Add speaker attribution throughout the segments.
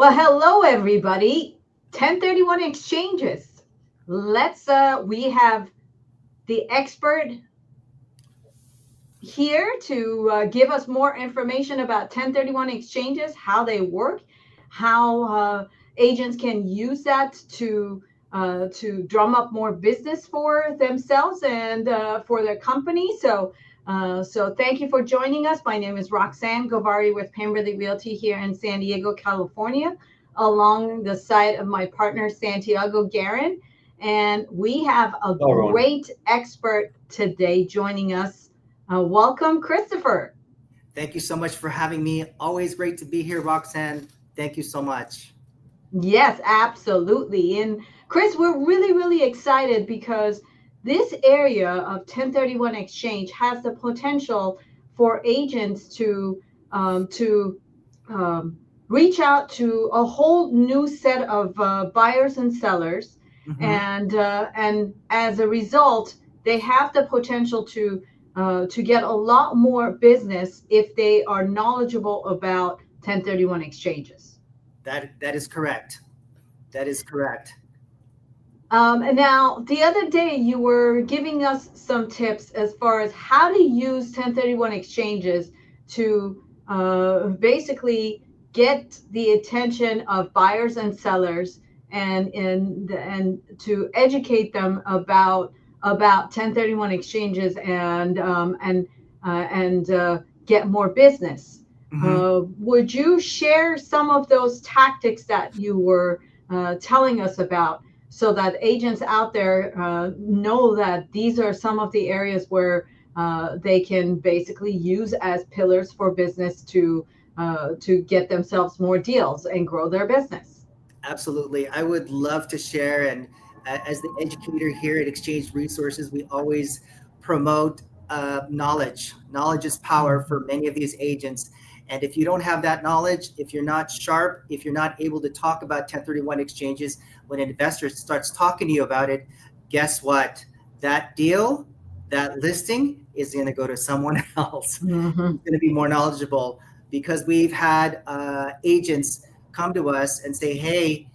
Speaker 1: Well, hello everybody. 1031 exchanges. We have the expert here to give us more information about 1031 exchanges, how they work, how agents can use that to drum up more business for themselves and for their company. So thank you for joining us. My name is Roxanne Govari with Pemberley Realty here in San Diego, California, along the side of my partner, Santiago Guerin. And we have a
Speaker 2: Hello, everyone.
Speaker 1: great expert today joining us. Welcome, Christopher.
Speaker 2: Thank you so much for having me. Always great to be here, Roxanne. Thank you so much.
Speaker 1: Yes, absolutely. And Chris, we're really, really excited because this area of 1031 exchange has the potential for agents to um, reach out to a whole new set of buyers and sellers,
Speaker 2: Hmm.
Speaker 1: and as a result, they have the potential to get a lot more business if they are knowledgeable about 1031 exchanges.
Speaker 2: That is correct. That is correct.
Speaker 1: And now, the other day, you were giving us some tips as far as how to use 1031 exchanges to basically get the attention of buyers and sellers, and to educate them about 1031 exchanges and get more business.
Speaker 2: Hmm.
Speaker 1: Would you share some of those tactics that you were telling us about, so that agents out there know that these are some of the areas where they can basically use as pillars for business to get themselves more deals and grow their business?
Speaker 2: Absolutely. I would love to share. And as the educator here at Exchange Resources, we always promote knowledge. Knowledge is power for many of these agents. And if you don't have that knowledge, if you're not sharp, if you're not able to talk about 1031 exchanges, when an investor starts talking to you about it, guess what? That deal, that listing is going to go to someone else who's
Speaker 1: Hmm.
Speaker 2: going to be more knowledgeable, because we've had agents come to us and say, hey,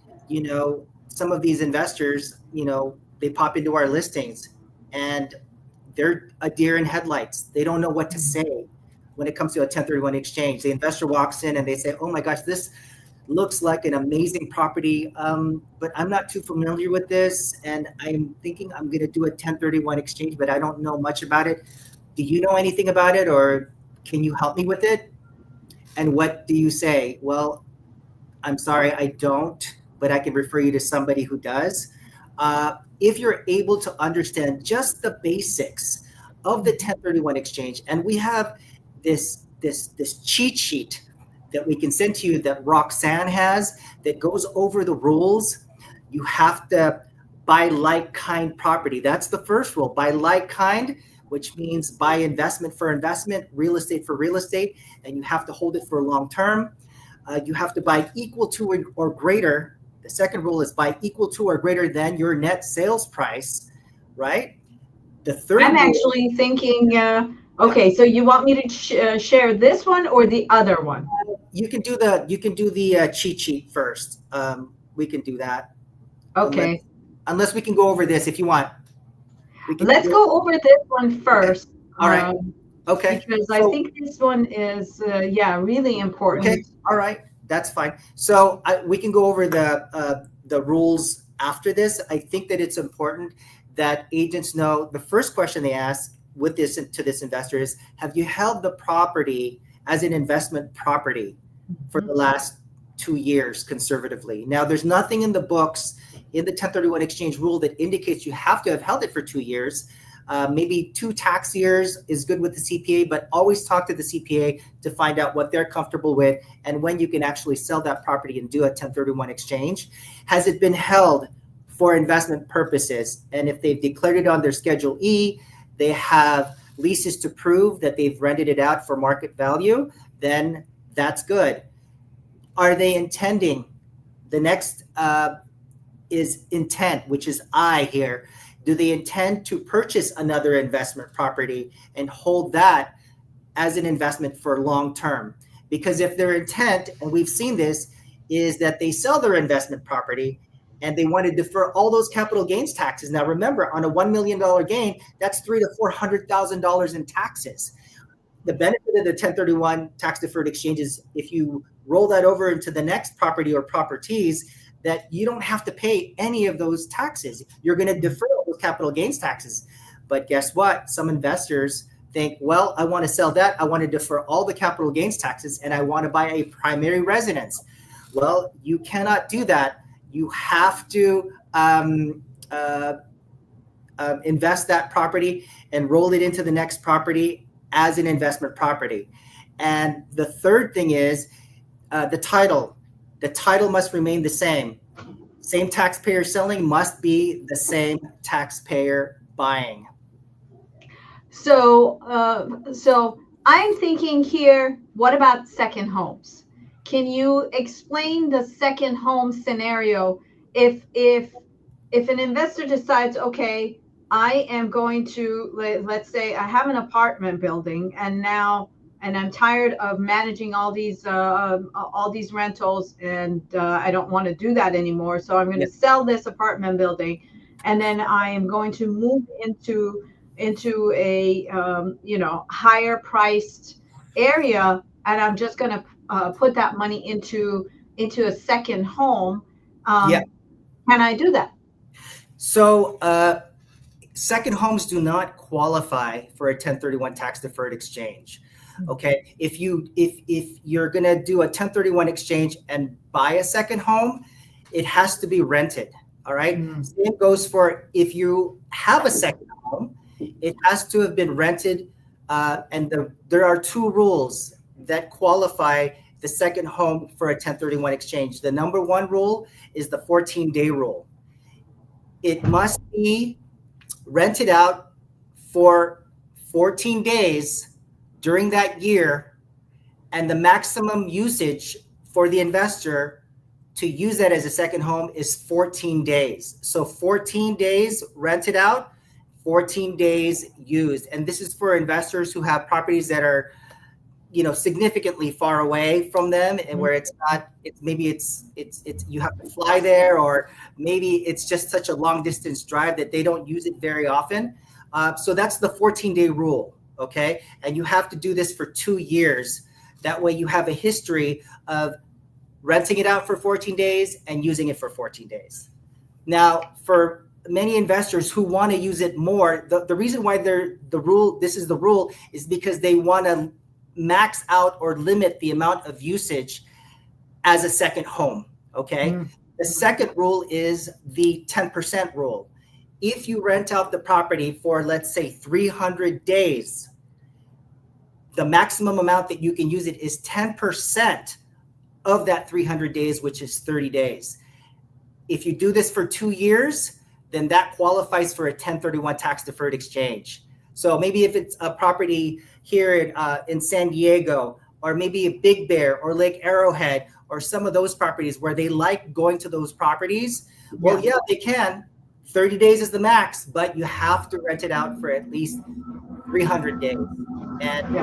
Speaker 2: some of these investors, they pop into our listings and they're a deer in headlights. They don't know what to say when it comes to a 1031 exchange. The investor walks in and they say, oh my gosh, this looks like an amazing property, but I'm not too familiar with this. And I'm thinking I'm going to do a 1031 exchange, but I don't know much about it. Do you know anything about it, or can you help me with it? And what do you say? Well, I'm sorry, I don't, but I can refer you to somebody who does. If you're able to understand just the basics of the 1031 exchange, and we have this cheat sheet that we can send to you that Roxanne has that goes over the rules. You have to buy like kind property. That's the first rule. Buy like kind, which means buy investment for investment, real estate for real estate, and you have to hold it for long term. You have to buy equal to or greater. The second rule is buy equal to or greater than your net sales price, right? The
Speaker 1: I'm
Speaker 2: third rule,
Speaker 1: actually thinking,
Speaker 2: yep,
Speaker 1: okay, so you want me to share this one or the other one?
Speaker 2: you can do the cheat sheet first. We can do that, unless
Speaker 1: Okay,
Speaker 2: unless we can go over this if you want. We can.
Speaker 1: let's go over this one
Speaker 2: Okay.
Speaker 1: first.
Speaker 2: All right.
Speaker 1: Um,
Speaker 2: Okay.
Speaker 1: because I
Speaker 2: So
Speaker 1: think this one is, yeah, really
Speaker 2: okay.
Speaker 1: important.
Speaker 2: All right. That's fine. So we can go over the rules after this. I think that it's important that agents know the first question they ask with this to this investor is, have you held the property as an investment property for
Speaker 1: Mhm.
Speaker 2: the last 2 years conservatively? Now, there's nothing in the books in the 1031 exchange rule that indicates you have to have held it for 2 years. Maybe 2 tax years is good with the CPA, but always talk to the CPA to find out what they're comfortable with and when you can actually sell that property and do a 1031 exchange. Has it been held for investment purposes? And if they've declared it on their Schedule E, they have leases to prove that they've rented it out for market value, then that's good. Are they intending? The next is intent, which is I here. Do they intend to purchase another investment property and hold that as an investment for long term? Because if their intent, and we've seen this, is that they sell their investment property and they want to defer all those capital gains taxes. Now, remember, on a $1 million gain, that's $300,000 to $400,000 in taxes. The benefit of the 1031 tax deferred exchange is if you roll that over into the next property or properties, that you don't have to pay any of those taxes. You're going to defer those capital gains taxes. But guess what? Some investors think, well, I want to sell that. I want to defer all the capital gains taxes and I want to buy a primary residence. Well, you cannot do that. You have to invest that property and roll it into the next property as an investment property. And the third thing is the title. The title must remain the same. Same taxpayer selling must be the same taxpayer buying.
Speaker 1: So I'm thinking here, what about second homes? Can you explain the second home scenario? If an investor decides, okay, I am going to, let's say I have an apartment building and I'm tired of managing all these rentals and I don't want to do that anymore. So I'm going to sell this apartment building and then I am going to move into a higher priced area and I'm just going to put that money into a second home. Can I do that?
Speaker 2: So second homes do not qualify for a 1031 tax deferred exchange. Okay, if you're going to do a 1031 exchange and buy a second home, it has to be rented. All right. Same goes for if you have a second home, it has to have been rented. And there are two rules that qualify the second home for a 1031 exchange. The number one rule is the 14-day rule. It must be rented out for 14 days during that year, and the maximum usage for the investor to use that as a second home is 14 days. So 14 days rented out, 14 days used. And this is for investors who have properties that are, significantly far away from them and where it's you have to fly there, or maybe it's just such a long distance drive that they don't use it very often. So that's the 14-day rule. Okay. And you have to do this for 2 years. That way you have a history of renting it out for 14 days and using it for 14 days. Now, for many investors who want to use it more, the reason why this is the rule is because they want to max out or limit the amount of usage as a second home. Okay. The second rule is the 10% rule. If you rent out the property for, let's say, 300 days, the maximum amount that you can use it is 10% of that 300 days, which is 30 days. If you do this for 2 years, then that qualifies for a 1031 tax deferred exchange. So maybe if it's a property here in San Diego, or maybe a Big Bear or Lake Arrowhead, or some of those properties where they like going to those properties, well, yeah, they can. 30 days is the max, but you have to rent it out for at least 300 days. And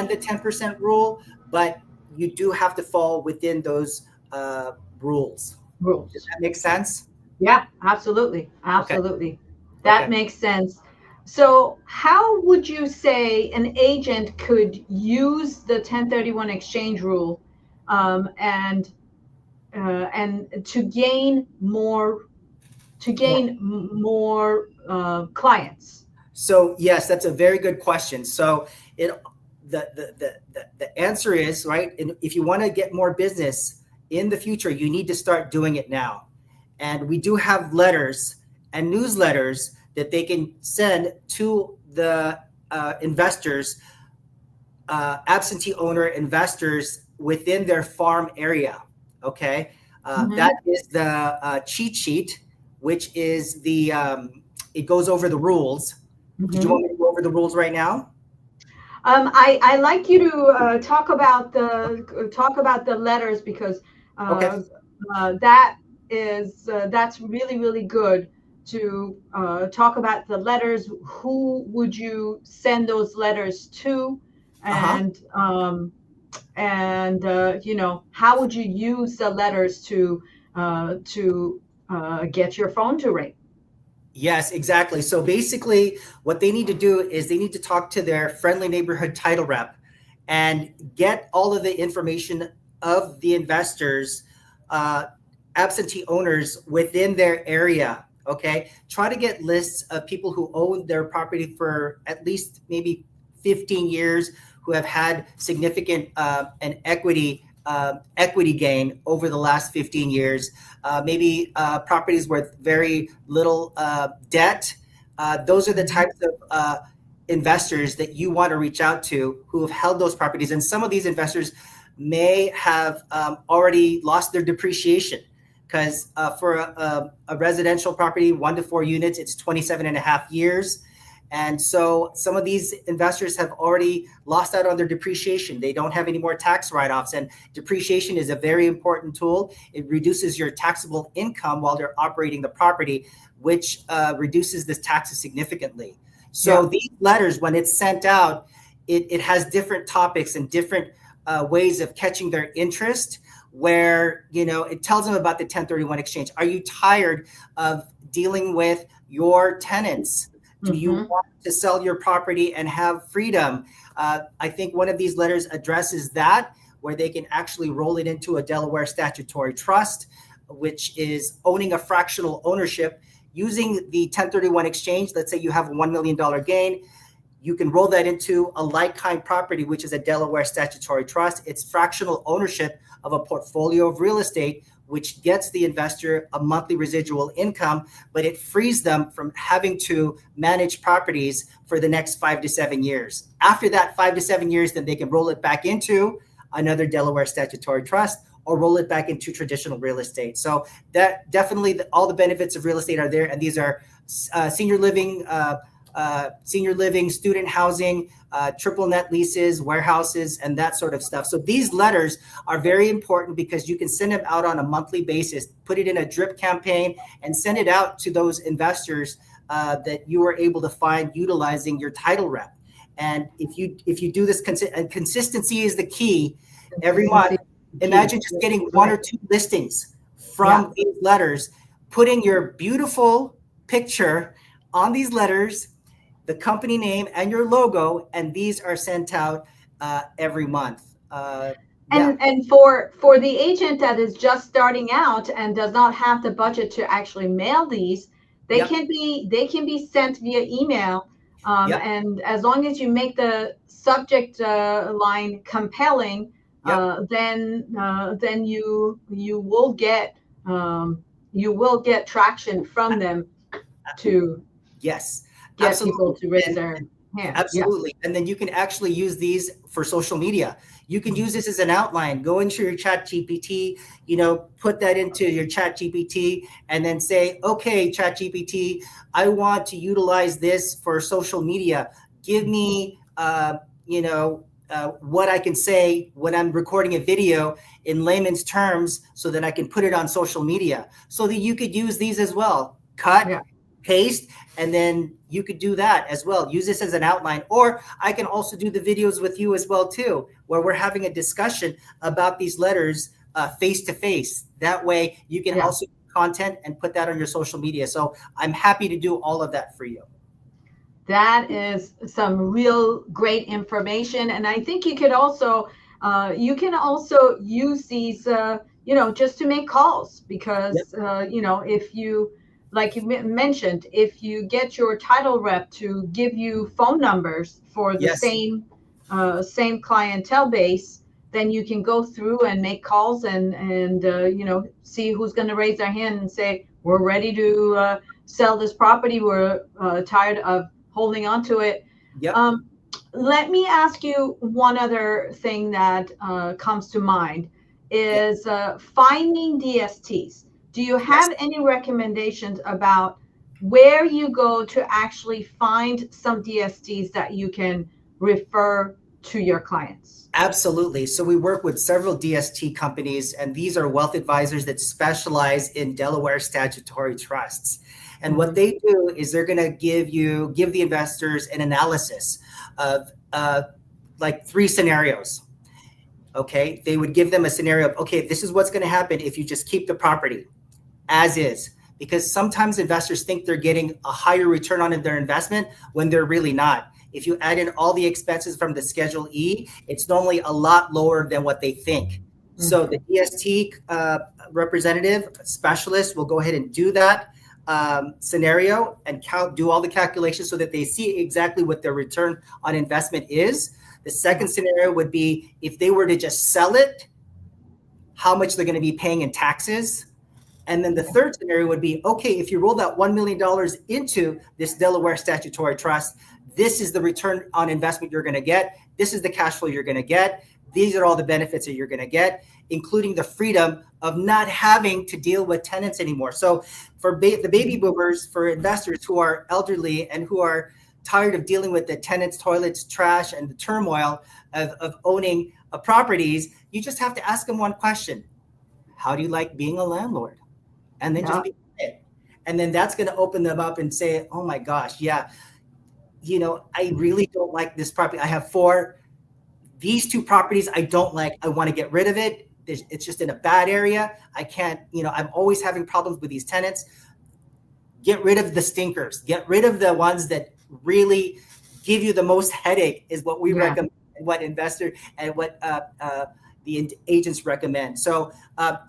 Speaker 2: the 10% rule, but you do have to fall within those rules. Does that make sense?
Speaker 1: Yeah, absolutely. Okay. That makes sense. So how would you say an agent could use the 1031 exchange rule and to gain more clients?
Speaker 2: So yes, that's a very good question. So the answer is, right, if you want to get more business in the future, you need to start doing it now. And we do have letters and newsletters that they can send to the investors, absentee owner investors within their farm area. Okay. That is the cheat sheet, which is it goes over the rules. Did you want me to go over the rules right now?
Speaker 1: I like you to talk about the letters because that's really, really good to talk about the letters. Who would you send those letters to? And and how would you use the letters to get your phone to ring?
Speaker 2: Yes, exactly. So basically, what they need to do is they need to talk to their friendly neighborhood title rep and get all of the information of the investors, uh, absentee owners within their area. Okay. Try to get lists of people who own their property for at least maybe 15 years, who have had significant an equity gain over the last 15 years, maybe properties with very little debt. Those are the
Speaker 1: Mhm.
Speaker 2: types of investors that you want to reach out to who have held those properties. And some of these investors may have already lost their depreciation because for a residential property, 1 to 4 units, it's 27 and a half years. And so some of these investors have already lost out on their depreciation. They don't have any more tax write-offs. And depreciation is a very important tool. It reduces your taxable income while they're operating the property, which reduces the taxes significantly. So
Speaker 1: Yeah.
Speaker 2: these letters, when it's sent out, it has different topics and different ways of catching their interest, where it tells them about the 1031 exchange. Are you tired of dealing with your tenants? Do you
Speaker 1: Hmm.
Speaker 2: want to sell your property and have freedom? I think one of these letters addresses that, where they can actually roll it into a Delaware statutory trust, which is owning a fractional ownership using the 1031 exchange. Let's say you have a $1 million gain. You can roll that into a like-kind property, which is a Delaware statutory trust. It's fractional ownership of a portfolio of real estate, which gets the investor a monthly residual income, but it frees them from having to manage properties for the next 5 to 7 years. After that 5 to 7 years, then they can roll it back into another Delaware statutory trust or roll it back into traditional real estate. So that definitely all the benefits of real estate are there. And these are senior living, student housing, triple net leases, warehouses, and that sort of stuff. So these letters are very important because you can send them out on a monthly basis, put it in a drip campaign, and send it out to those investors that you are able to find utilizing your title rep. And if you do this, and consistency is the key. Every month,
Speaker 1: Consistency is the key.
Speaker 2: imagine just
Speaker 1: Yes,
Speaker 2: getting one or
Speaker 1: correct.
Speaker 2: two listings
Speaker 1: Yeah.
Speaker 2: from these letters, putting your beautiful picture on these letters, the company name and your logo, and these are sent out every month. Yeah.
Speaker 1: And for the agent that is just starting out and does not have the budget to actually mail these,
Speaker 2: Yep.
Speaker 1: they can be sent via email.
Speaker 2: Yep.
Speaker 1: And as long as you make the subject line compelling,
Speaker 2: Yep.
Speaker 1: then you will get traction from them to
Speaker 2: Yes.
Speaker 1: get people
Speaker 2: Absolutely.
Speaker 1: to raise
Speaker 2: And
Speaker 1: their hand. Yeah.
Speaker 2: absolutely. And then you can actually use these for social media. You can use this as an outline. Go into your chat GPT, put that into your chat GPT and then say, okay, chat GPT, I want to utilize this for social media. Give me, what I can say when I'm recording a video in layman's terms so that I can put it on social media so that you could use these as well. Cut,
Speaker 1: Yeah.
Speaker 2: paste, and then you could do that as well. Use this as an outline, or I can also do the videos with you as well too, where we're having a discussion about these letters face to face. That way you can
Speaker 1: Yeah.
Speaker 2: also do content and put that on your social media. So I'm happy to do all of that for you.
Speaker 1: That is some real great information, and I think you can also use these, just to make calls
Speaker 2: Yep.
Speaker 1: because if you like you mentioned, if you get your title rep to give you phone numbers for the
Speaker 2: Yes.
Speaker 1: same clientele base, then you can go through and make calls and see who's going to raise their hand and say we're ready to sell this property. We're tired of holding on to it.
Speaker 2: Yep.
Speaker 1: Um, Let me ask you one other thing that comes to mind
Speaker 2: Yep.
Speaker 1: is finding DSTs. Do you
Speaker 2: Yes.
Speaker 1: have any recommendations about where you go to actually find some DSTs that you can refer to your clients?
Speaker 2: Absolutely. So we work with several DST companies, and these are wealth advisors that specialize in Delaware statutory trusts. And what
Speaker 1: Mhm.
Speaker 2: they do is they're going to give the investors an analysis of like three scenarios. Okay, they would give them a scenario of, okay, this is what's going to happen if you just keep the property as is, because sometimes investors think they're getting a higher return on their investment when they're really not. If you add in all the expenses from the Schedule E, it's normally a lot lower than what they think. So the DST representative specialist will go ahead and do that scenario and do all the calculations so that they see exactly what their return on investment is. The second scenario would be if they were to just sell it, how much they're going to be paying in taxes. And then the third scenario would be, okay, if you roll that $1 million into this Delaware statutory trust, this is the return on investment you're going to get. This is the cash flow you're going to get. These are all the benefits that you're going to get, including the freedom of not having to deal with tenants anymore. So for the baby boomers, for investors who are elderly and who are tired of dealing with the tenants, toilets, trash, and the turmoil of owning properties, you just have to ask them one question. How do you like being a landlord? And then just be it. And then that's going to open them up and say, oh my gosh, yeah, I really don't like this property. I have these two properties I don't like. I want to get rid of it. It's just in a bad area. I can't, I'm always having problems with these tenants. Get rid of the stinkers. Get rid of the ones that really give you the most headache is what we recommend, what investor and what the agents recommend. So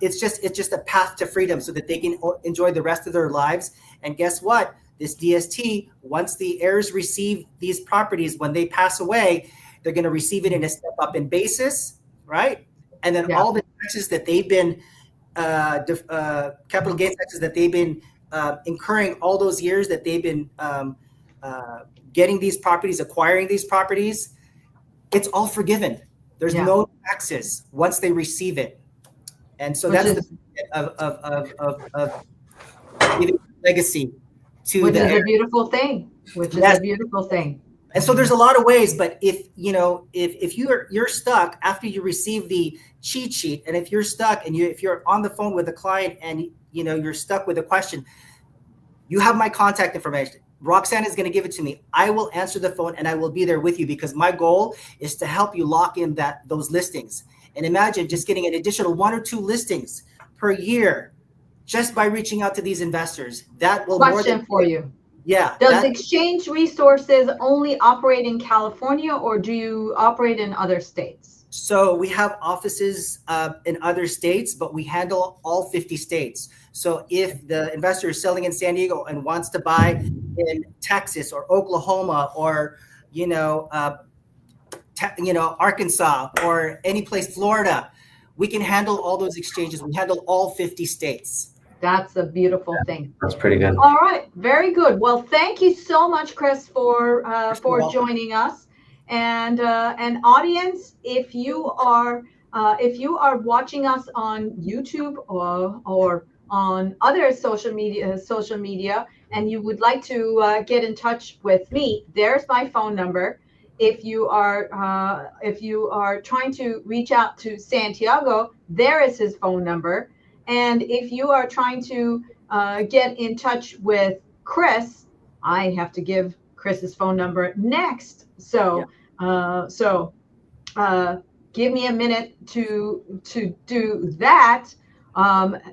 Speaker 2: it's just a path to freedom so that they can enjoy the rest of their lives. And guess what? This DST, once the heirs receive these properties, when they pass away, they're going to receive it in a step up in basis, right? And then all the taxes that they've been, capital gains taxes that they've been incurring all those years that they've been getting these properties, acquiring these properties, it's all forgiven. There's no taxes once they receive it. And so that's the of giving legacy to
Speaker 1: which
Speaker 2: the
Speaker 1: is a beautiful thing. Which is a beautiful thing.
Speaker 2: And so there's a lot of ways, but if you're stuck after you receive the cheat sheet, and if you're stuck and if you're on the phone with a client and you're stuck with a question, you have my contact information. Roxanne is going to give it to me. I will answer the phone and I will be there with you because my goal is to help you lock in those listings. And imagine just getting an additional 1 or 2 listings per year just by reaching out to these investors. That will
Speaker 1: question for you.
Speaker 2: Yeah.
Speaker 1: Does Exchange Resources only operate in California or do you operate in other states?
Speaker 2: So we have offices in other states, but we handle all 50 states. So if the investor is selling in San Diego and wants to buy in Texas or Oklahoma or, Arkansas or any place, Florida, we can handle all those exchanges. We handle all 50 states.
Speaker 1: That's a beautiful thing.
Speaker 3: That's pretty good.
Speaker 1: All right. Very good. Well, thank you so much, Chris, for joining us. And audience, if you are watching us on YouTube or on other social media, and you would like to get in touch with me, there's my phone number. If you are trying to reach out to Santiago, there is his phone number. And if you are trying to get in touch with Chris, I have to give Chris's phone number next. So give me a minute to do that.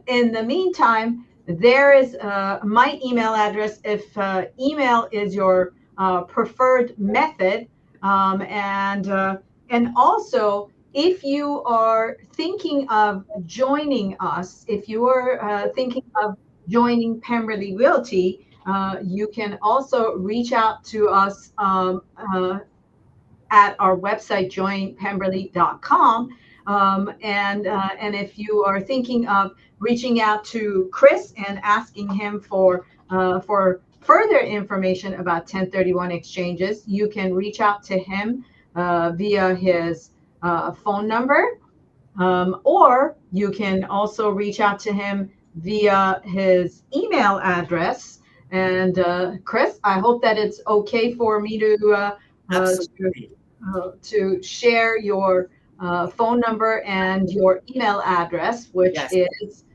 Speaker 1: In the meantime, there is my email address. If email is your preferred method, and also, if you are thinking of joining us, if you are thinking of joining Pemberley Realty, you can also reach out to us at our website, joinpemberley.com. And if you are thinking of reaching out to Chris and asking him for further information about 1031 exchanges, you can reach out to him via his phone number, or you can also reach out to him via his email address. And Chris, I hope that it's okay for me to share your phone number and your email address, which is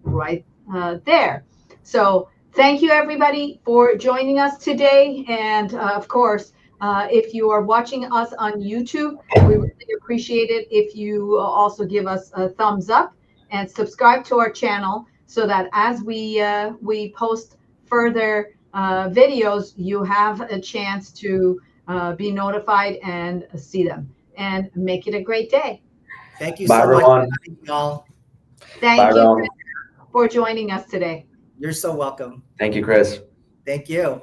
Speaker 1: right there. So thank you everybody for joining us today, and of course, If you are watching us on YouTube, we would really appreciate it if you also give us a thumbs up and subscribe to our channel, so that as we post further videos, you have a chance to be notified and see them. And make it a great day.
Speaker 2: Thank you
Speaker 3: Bye,
Speaker 2: so much,
Speaker 3: everyone.
Speaker 2: y'all.
Speaker 3: Bye,
Speaker 1: Thank you
Speaker 3: everyone.
Speaker 1: for joining us today.
Speaker 2: You're so welcome.
Speaker 3: Thank you, Chris.
Speaker 2: Thank you.